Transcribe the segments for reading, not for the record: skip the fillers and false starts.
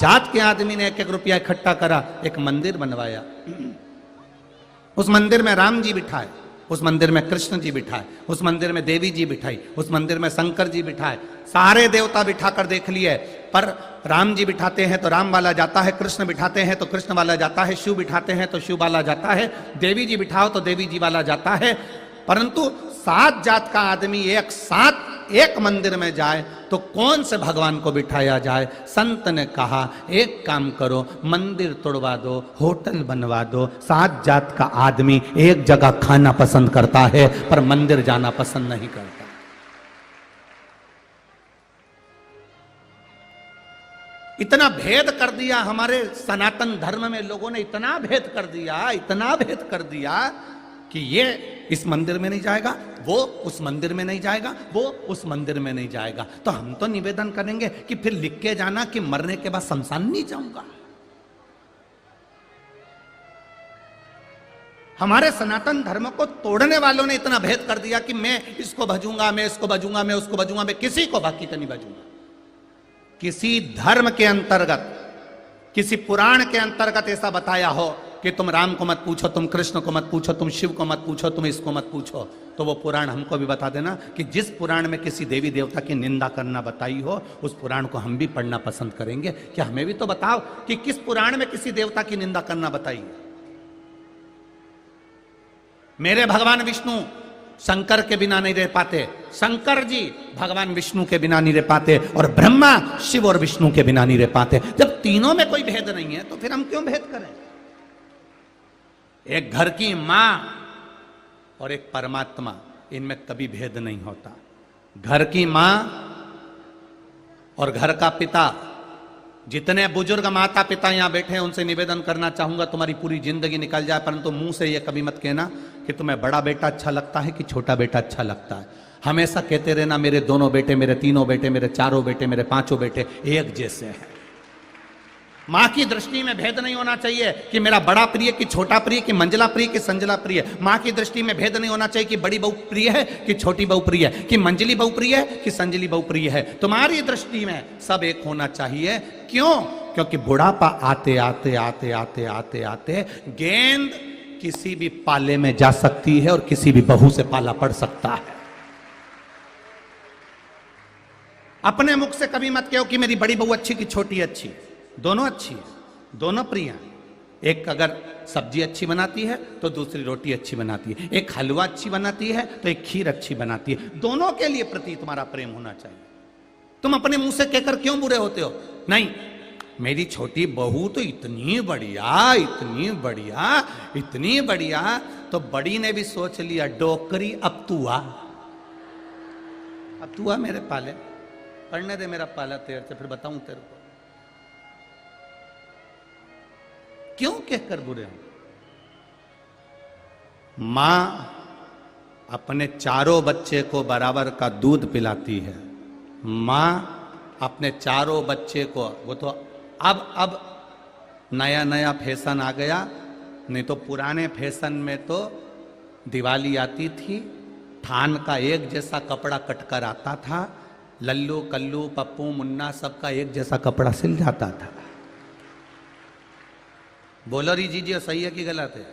जात के आदमी ने 1-1 रुपया इकट्ठा करा, एक मंदिर बनवाया। उस मंदिर में राम जी बिठाए, उस मंदिर में कृष्ण जी बिठाए, उस मंदिर में देवी जी बिठाई, उस मंदिर में शंकर जी बिठाए, सारे देवता बिठाकर देख लिए, पर राम जी बिठाते हैं तो राम वाला जाता है, कृष्ण बिठाते हैं तो कृष्ण वाला जाता है, शिव बिठाते हैं तो शिव वाला जाता है, देवी जी बिठाओ तो देवी जी वाला जाता है। परंतु 7 जात का आदमी एक साथ एक मंदिर में जाए तो कौन से भगवान को बिठाया जाए? संत ने कहा एक काम करो, मंदिर तोड़वा दो, होटल बनवा दो। 7 जात का आदमी एक जगह खाना पसंद करता है पर मंदिर जाना पसंद नहीं करता। इतना भेद कर दिया हमारे सनातन धर्म में, लोगों ने इतना भेद कर दिया, इतना भेद कर दिया कि ये इस मंदिर में नहीं जाएगा, वो उस मंदिर में नहीं जाएगा, वो उस मंदिर में नहीं जाएगा। तो हम तो निवेदन करेंगे कि फिर लिख के जाना कि मरने के बाद शमशान नहीं जाऊंगा। हमारे सनातन धर्म को तोड़ने वालों ने इतना भेद कर दिया कि मैं इसको भजूंगा, मैं इसको भजूंगा, मैं उसको भजूंगा, मैं किसी को बाकी का नहीं भजूंगा। किसी धर्म के अंतर्गत, किसी पुराण के अंतर्गत ऐसा बताया हो कि तुम राम को मत पूछो, तुम कृष्ण को मत पूछो, तुम शिव को मत पूछो, तुम इसको मत पूछो, तो वो पुराण हमको भी बता देना कि जिस पुराण में किसी देवी देवता की निंदा करना बताई हो उस पुराण को हम भी पढ़ना पसंद करेंगे। क्या हमें भी तो बताओ कि किस पुराण में किसी देवता की निंदा करना बताई। मेरे भगवान विष्णु शंकर के बिना नहीं रह पाते, शंकर जी भगवान विष्णु के बिना नहीं रह पाते, और ब्रह्मा शिव और विष्णु के बिना नहीं रह पाते। जब तीनों में कोई भेद नहीं है तो फिर हम क्यों भेद करें? एक घर की मां और एक परमात्मा, इनमें कभी भेद नहीं होता। घर की मां और घर का पिता, जितने बुजुर्ग माता पिता यहां बैठे हैं उनसे निवेदन करना चाहूंगा, तुम्हारी पूरी जिंदगी निकल जाए परंतु मुंह से यह कभी मत कहना कि तुम्हें बड़ा बेटा अच्छा लगता है कि छोटा बेटा अच्छा लगता है। हमेशा कहते रहना मेरे दोनों बेटे, मेरे तीनों बेटे, मेरे चारों बेटे, मेरे पांचों बेटे एक जैसे हैं। मां की दृष्टि में भेद नहीं होना चाहिए कि मेरा बड़ा प्रिय कि छोटा प्रिय, कि मंजला प्रिय कि संजला प्रिय। मां की दृष्टि में भेद नहीं होना चाहिए कि बड़ी बहू प्रिय है कि छोटी बहू प्रिय है, कि मंजली बहू प्रिय है कि संजली बहू प्रिय है। तुम्हारी दृष्टि में सब एक होना चाहिए। क्यों? क्योंकि बुढ़ापा आते आते आते आते आते आते गेंद किसी भी पाले में जा सकती है और किसी भी बहू से पाला पड़ सकता है। अपने मुख से कभी मत कहो कि मेरी बड़ी बहू अच्छी कि छोटी अच्छी, दोनों अच्छी है, दोनों प्रिय हैं। एक अगर सब्जी अच्छी बनाती है तो दूसरी रोटी अच्छी बनाती है, एक हलवा अच्छी बनाती है तो एक खीर अच्छी बनाती है। दोनों के लिए प्रति तुम्हारा प्रेम होना चाहिए। तुम अपने मुंह से कहकर क्यों बुरे होते हो? नहीं, मेरी छोटी बहू तो इतनी बढ़िया, इतनी बढ़िया, इतनी बढ़िया, तो बड़ी ने भी सोच लिया डोकरी अब तू आ, अब तू आ मेरे पाले, पढ़ने दे मेरा पाला तेरे से, फिर बताऊं तेरे को। क्यों कहकर बुरे हो? मां अपने चारों बच्चे को बराबर का दूध पिलाती है। मां अपने चारों बच्चे को, वो तो अब नया नया फैशन आ गया, नहीं तो पुराने फैशन में तो दिवाली आती थी, थान का एक जैसा कपड़ा कटकर आता था, लल्लू कल्लू पप्पू मुन्ना सबका एक जैसा कपड़ा सिल जाता था। बोलो रीजिए सही है कि गलत है?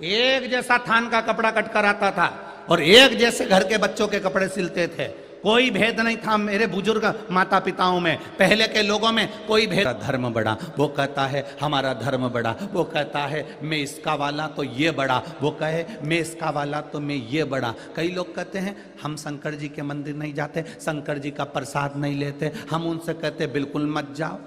एक जैसा थान का कपड़ा कटकर आता था और एक जैसे घर के बच्चों के कपड़े सिलते थे। कोई भेद नहीं था मेरे बुजुर्ग माता पिताओं में, पहले के लोगों में कोई भेद। धर्म बड़ा, वो कहता है हमारा धर्म बड़ा, वो कहता है मैं इसका वाला तो ये बड़ा, वो कहे मैं इसका वाला तो मैं ये बड़ा। कई लोग कहते हैं हम शंकर जी के मंदिर नहीं जाते, शंकर जी का प्रसाद नहीं लेते। हम उनसे कहते बिल्कुल मत जाओ,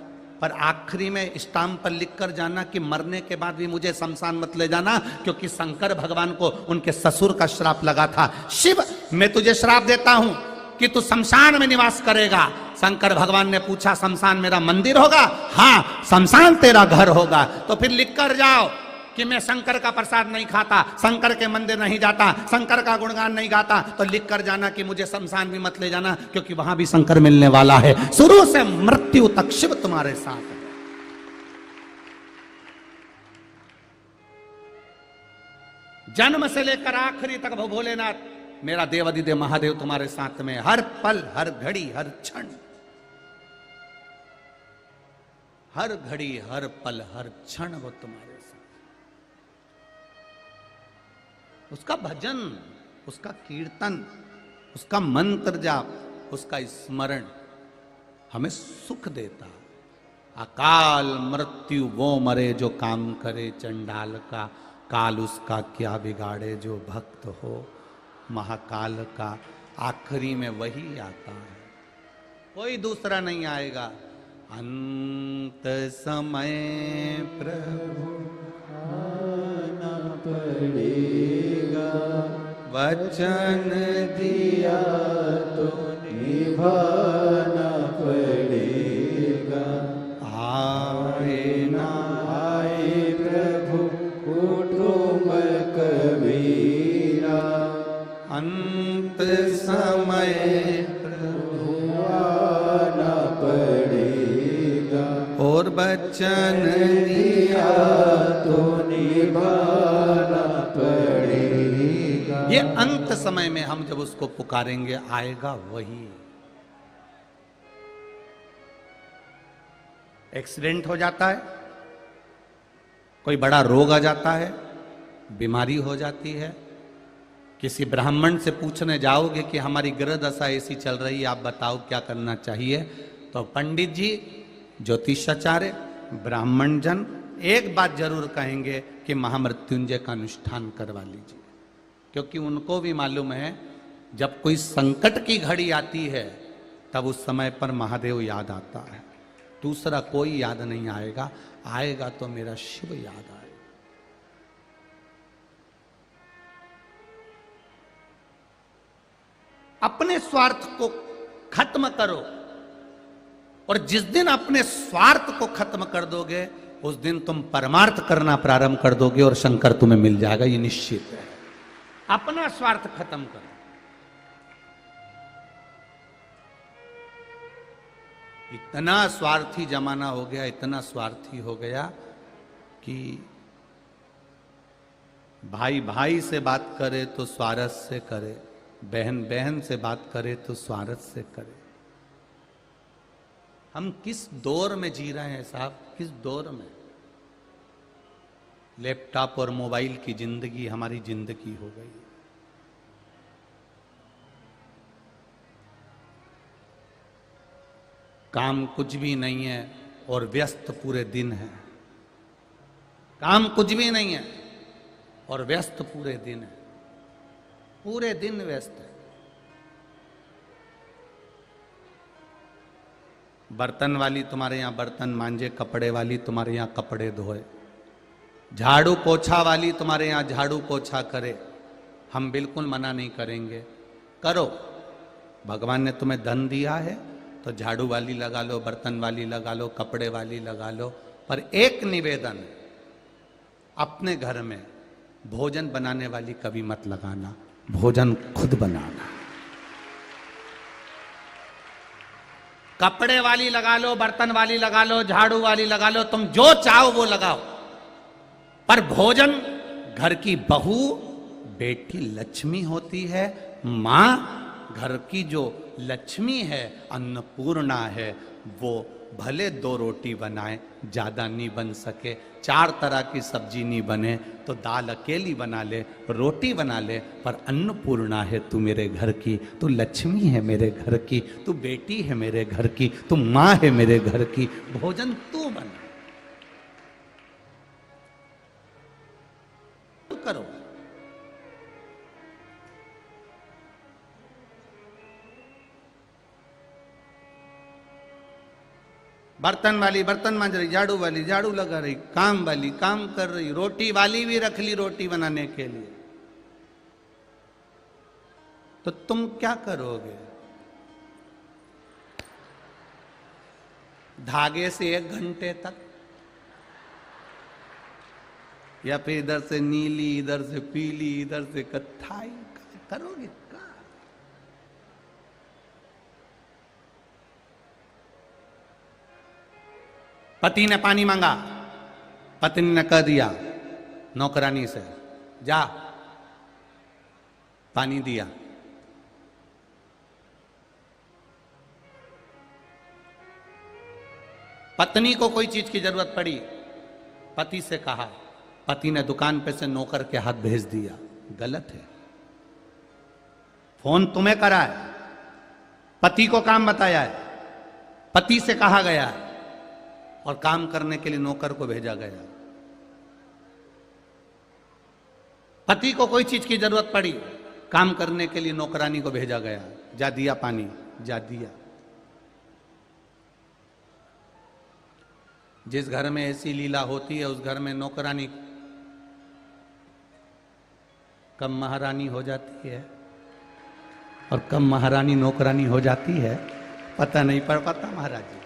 पर आखिरी में स्टाम्प पर लिखकर जाना कि मरने के बाद भी मुझे शमशान मत ले जाना, क्योंकि शंकर भगवान को उनके ससुर का श्राप लगा था। शिव, मैं तुझे श्राप देता हूं कि तू शमशान में निवास करेगा। शंकर भगवान ने पूछा शमशान मेरा मंदिर होगा? हाँ, शमशान तेरा घर होगा। तो फिर लिखकर जाओ कि मैं शंकर का प्रसाद नहीं खाता, शंकर के मंदिर नहीं जाता, शंकर का गुणगान नहीं गाता। तो लिख कर जाना कि मुझे शमशान भी मत ले जाना, क्योंकि वहां भी शंकर मिलने वाला है। शुरू से मृत्यु तक शिव तुम्हारे साथ है। जन्म से लेकर आखिरी तक भोलेनाथ मेरा देवादिदेव महादेव तुम्हारे साथ में, हर पल, हर घड़ी, हर क्षण। हर घड़ी, हर पल, हर क्षण वो तुम्हारे साथ। उसका भजन, उसका कीर्तन, उसका मंत्र जाप, उसका स्मरण हमें सुख देता। अकाल मृत्यु वो मरे जो काम करे चंडाल का, काल उसका क्या बिगाड़े जो भक्त हो महाकाल का। आखिरी में वही आता है, कोई दूसरा नहीं आएगा। अंत समय प्रभु आना पड़ेगा, वचन दिया तो निभाना पड़ेगा। आए ना आए प्रभु कुटुंब कबीरा, अंत समय आना पड़ेगा। और वचन दिया तो निभाना पड़ेगा। ये अंत समय में हम जब उसको पुकारेंगे आएगा वही। एक्सीडेंट हो जाता है, कोई बड़ा रोग आ जाता है, बीमारी हो जाती है, किसी ब्राह्मण से पूछने जाओगे कि हमारी ग्रह दशा ऐसी चल रही है, आप बताओ क्या करना चाहिए, तो पंडित जी, ज्योतिषाचार्य, ब्राह्मण जन एक बात जरूर कहेंगे कि महामृत्युंजय का अनुष्ठान करवा लीजिए। क्योंकि उनको भी मालूम है जब कोई संकट की घड़ी आती है तब उस समय पर महादेव याद आता है, दूसरा कोई याद नहीं आएगा। आएगा तो मेरा शिव याद आएगा। अपने स्वार्थ को खत्म करो, और जिस दिन अपने स्वार्थ को खत्म कर दोगे उस दिन तुम परमार्थ करना प्रारंभ कर दोगे और शंकर तुम्हें मिल जाएगा, ये निश्चित है। अपना स्वार्थ खत्म करो। इतना स्वार्थी जमाना हो गया, इतना स्वार्थी हो गया कि भाई भाई से बात करे तो स्वार्थ से करे, बहन बहन से बात करे तो स्वार्थ से करे। हम किस दौर में जी रहे हैं साहब, किस दौर में? लैपटॉप और मोबाइल की जिंदगी हमारी जिंदगी हो गई। काम कुछ भी नहीं है और व्यस्त पूरे दिन है। काम कुछ भी नहीं है और व्यस्त पूरे दिन है, पूरे दिन व्यस्त है। बर्तन वाली तुम्हारे यहां बर्तन मांजे, कपड़े वाली तुम्हारे यहां कपड़े धोए, झाड़ू पोछा वाली तुम्हारे यहां झाड़ू पोछा करे। हम बिल्कुल मना नहीं करेंगे, करो। भगवान ने तुम्हें धन दिया है तो झाड़ू वाली लगा लो, बर्तन वाली लगा लो, कपड़े वाली लगा लो। पर एक निवेदन, अपने घर में भोजन बनाने वाली कभी मत लगाना, भोजन खुद बनाना। कपड़े वाली लगा लो, बर्तन वाली लगा लो, झाड़ू वाली लगा लो, तुम जो चाहो वो लगाओ, पर भोजन घर की बहू, बेटी लक्ष्मी होती है। मां घर की जो लक्ष्मी है, अन्नपूर्णा है, वो भले 2 रोटी बनाए, ज्यादा नहीं बन सके, 4 तरह की सब्जी नहीं बने तो दाल अकेली बना ले, रोटी बना ले, पर अन्नपूर्णा है तू मेरे घर की, तू लक्ष्मी है मेरे घर की, तू बेटी है मेरे घर की, तू मां है मेरे घर की, भोजन तू बना। करो। बर्तन वाली बर्तन मांज रही, झाड़ू वाली झाड़ू लगा रही, काम वाली काम कर रही, रोटी वाली भी रख ली रोटी बनाने के लिए। तो तुम क्या करोगे? धागे से 1 घंटे तक, या फिर इधर से नीली, इधर से पीली, इधर से कत्थाई करोगे क्या? पति ने पानी मांगा, पत्नी ने कह दिया नौकरानी से, जा पानी दिया। पत्नी को कोई चीज की जरूरत पड़ी, पति से कहा, पति ने दुकान पे से नौकर के हाथ भेज दिया, गलत है। फोन तुम्हें करा है, पति को काम बताया है, पति से कहा गया है और काम करने के लिए नौकर को भेजा गया। पति को कोई चीज की जरूरत पड़ी, काम करने के लिए नौकरानी को भेजा गया, जा दिया पानी, जा दिया। जिस घर में ऐसी लीला होती है उस घर में नौकरानी कब महारानी हो जाती है और कब महारानी नौकरानी हो जाती है पता नहीं पड़ पाता। महाराज जी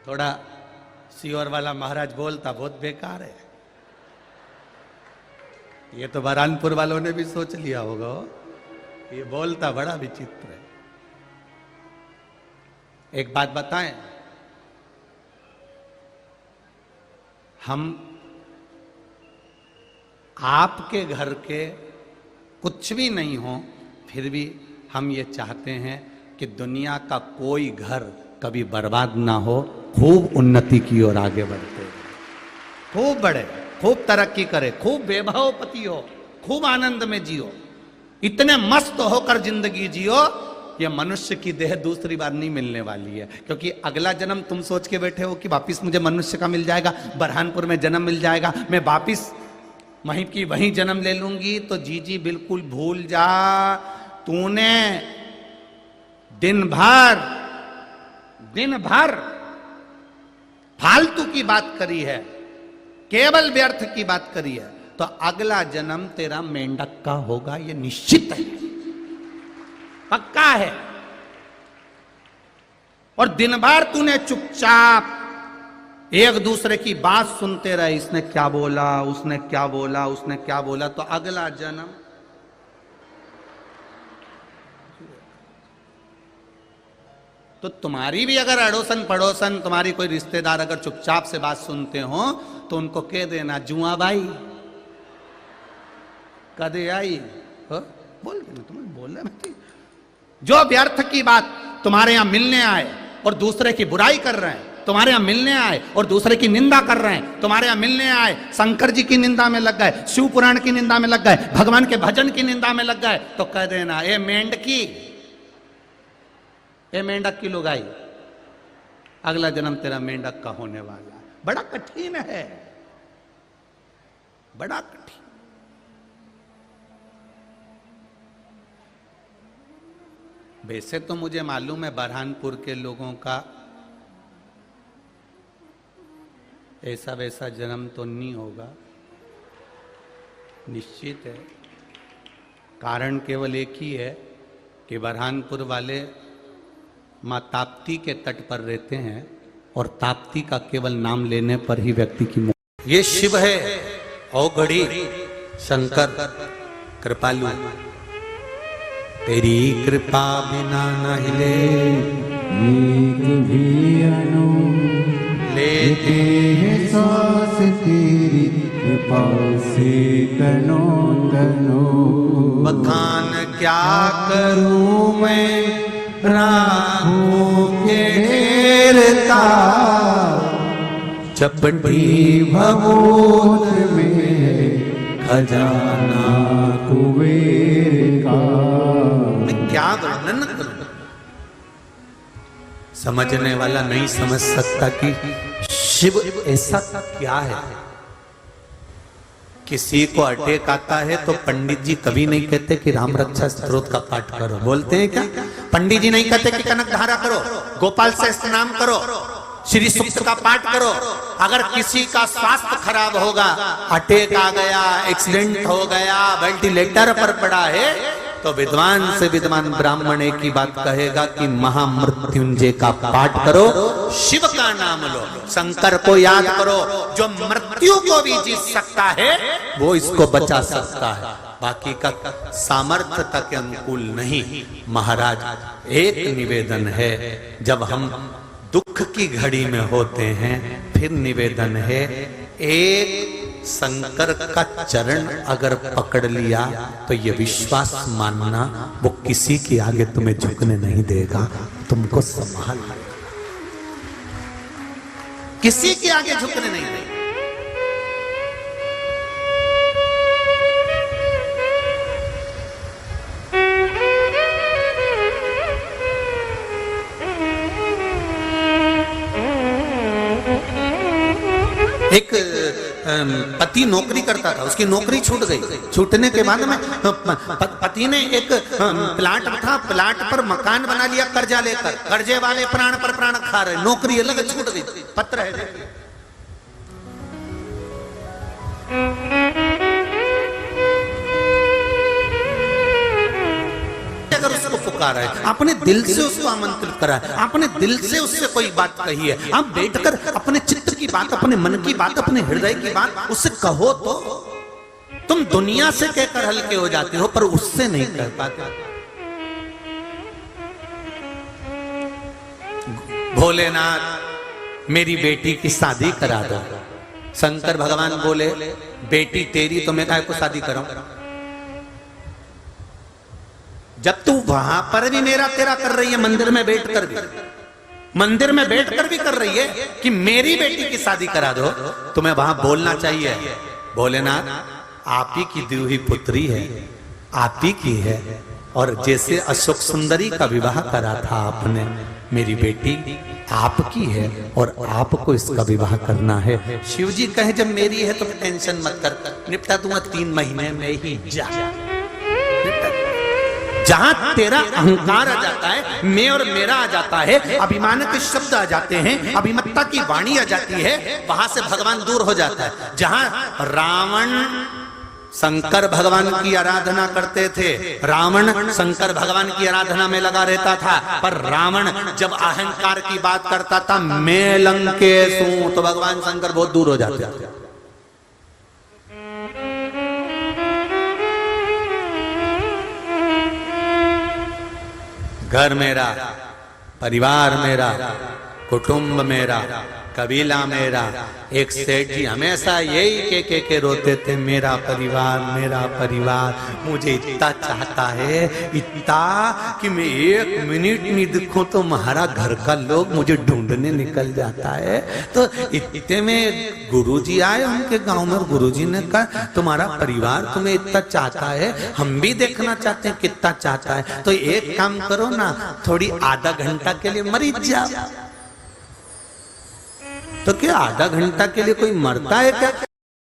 थोड़ा सीवर वाला महाराज बोलता बहुत बेकार है, ये तो बरहानपुर वालों ने भी सोच लिया होगा, ये बोलता बड़ा विचित्र है। एक बात बताएं, हम आपके घर के कुछ भी नहीं हो फिर भी हम ये चाहते हैं कि दुनिया का कोई घर कभी बर्बाद ना हो, खूब उन्नति की ओर आगे बढ़ते, खूब बढ़े, खूब तरक्की करे, खूब वैभवपति हो, खूब आनंद में जियो, इतने मस्त होकर जिंदगी जियो। ये मनुष्य की देह दूसरी बार नहीं मिलने वाली है, क्योंकि अगला जन्म तुम सोच के बैठे हो कि वापिस मुझे मनुष्य का मिल जाएगा, बरहानपुर में जन्म मिल जाएगा, मैं वापिस वहीं की वहीं जन्म ले लूंगी। तो जी बिल्कुल भूल जा, तूने दिन भर फालतू की बात करी है, केवल व्यर्थ की बात करी है, तो अगला जन्म तेरा मेंढक का होगा, ये निश्चित है, पक्का है। और दिन भर तूने चुपचाप एक दूसरे की बात सुनते रहे, इसने क्या बोला, उसने क्या बोला, उसने क्या बोला, तो अगला जन्म तो तुम्हारी भी अगर अड़ोसन पड़ोसन तुम्हारी कोई रिश्तेदार अगर चुपचाप से बात सुनते हो तो उनको कह देना, जुआ भाई कदे आई हो, बोल देना, तुम्हें बोलना नहीं। जो व्यर्थ की बात तुम्हारे यहां मिलने आए और दूसरे की बुराई कर रहे हैं, तुम्हारे यहां मिलने आए और दूसरे की निंदा कर रहे हैं, तुम्हारे यहां मिलने आए शंकर जी की निंदा में लग गए, शिव पुराण की निंदा में लग गए, भगवान के भजन की निंदा में लग गए, तो कह देना, ए मेंढकी, ए मेंढक की लुगाई, अगला जन्म तेरा मेंढक का होने वाला है। बड़ा कठिन है, बड़ा कठिन। वैसे तो मुझे मालूम है बरहानपुर के लोगों का ऐसा वैसा जन्म तो नहीं होगा, निश्चित है। कारण केवल एक ही है कि बरहानपुर वाले माँ ताप्ती के तट पर रहते हैं और ताप्ती का केवल नाम लेने पर ही व्यक्ति की ये शिव है औगड़ी शंकर कृपालु, तेरी कृपा बिना न हिले एक भी अणु लेते हैं सांस तेरी कृपा से तनो तनो। बखान क्या करूं मैं राहों के घेरता, चपटी भगोत में खजाना कुबेर का। मैं क्या वर्णन करूं, समझने वाला नहीं समझ सकता कि शिव ऐसा क्या है। किसी को अटैक आता है तो पंडित जी कभी नहीं कहते कि राम रक्षा स्तोत्र का पाठ करो, बोलते हैं क्या? पंडित जी नहीं कहते कि कनक धारा करो, गोपाल से स्नान करो, श्री सूक्त का पाठ करो। अगर किसी का स्वास्थ्य खराब होगा, अटैक आ गया, एक्सीडेंट हो गया, वेंटिलेटर पर पड़ा है, तो विद्वान से विद्वान ब्राह्मण एक ही बात कहेगा कि महामृत्युंजय का पाठ करो, शिव का नाम लो, शंकर को याद करो। जो मृत्यु को भी जीत सकता है वो इसको बचा सकता है, बाकी का सामर्थ्यता के अनुकूल नहीं। महाराज एक निवेदन है, जब हम दुख की घड़ी में होते हैं फिर निवेदन है, एक शंकर का चरण अगर पकड़ लिया तो ये विश्वास मानना वो किसी के आगे तुम्हें झुकने नहीं देगा, तुमको संभाल लेगा। किसी के आगे झुकने नहीं देंगे। एक पति नौकरी करता था, उसकी नौकरी छूट गई। छूटने के बाद में पति ने एक प्लाट था, प्लाट पर मकान बना लिया कर्जा लेकर। कर्जे वाले प्राण पर प्राण खा रहे, नौकरी अलग छूट गई। पत्र है देखिए। अगर उसको पुकारा है, अपने दिल से उसको आमंत्रित करा है, अपने दिल से उससे कोई बात कही है, आप बैठकर अपने चित्त की बात, अपने मन की बात, अपने हृदय की बात उससे कहो तो तुम दुनिया से कहकर हल्के हो जाते हो, पर उससे नहीं कह पाते। भोलेनाथ मेरी बेटी की शादी करा दो। शंकर भगवान बोले बेटी तेरी तो मैं काहे को शादी कराऊं? जब तू वहां पर भी मेरा तेरा कर रही है, मंदिर में बैठकर भी, मंदिर में बैठकर भी कर रही है कि मेरी बेटी की शादी करा दो, तुम्हें वहां बोलना चाहिए भोलेनाथ आप ही की दी हुई पुत्री है, आप ही की है। और जैसे अशोक सुंदरी का विवाह करा था आपने, मेरी बेटी आपकी है और आपको इसका विवाह करना है। शिव जी कहे जब मेरी है तो टेंशन मत कर, निपटा दूंगा 3 महीने में ही। जा जहां तेरा अहंकार आ जाता है, मैं और मेरा आ जाता है, अभिमान के शब्द आ जाते हैं, अभिमत्ता की वाणी आ जाती है, वहां से भगवान दूर हो जाता है। जहां रावण शंकर भगवान की आराधना करते थे, रावण शंकर भगवान की आराधना में लगा रहता था, पर रावण जब अहंकार की बात करता था, मैं लंकेश हूं, तो भगवान शंकर बहुत दूर हो जाते थे। घर मेरा, परिवार मेरा, कुटुंब मेरा, कबीला मेरा। एक सेठ जी हमेशा यही के रोते थे, मेरा परिवार, मेरा परिवार मुझे इतना चाहता है, इतना कि मैं 1 मिनट नहीं दिखूं तो हमारा घर का लोग मुझे ढूंढने निकल जाता है। तो इतने में गुरुजी आए उनके गांव में, गुरुजी ने कहा तुम्हारा परिवार तुम्हें इतना चाहता है, हम भी देखना चाहते हैं कितना चाहता है, तो एक काम करो ना, थोड़ी आधा घंटा के लिए मरी जाओ। तो क्या आधा घंटा के लिए कोई मरता है क्या?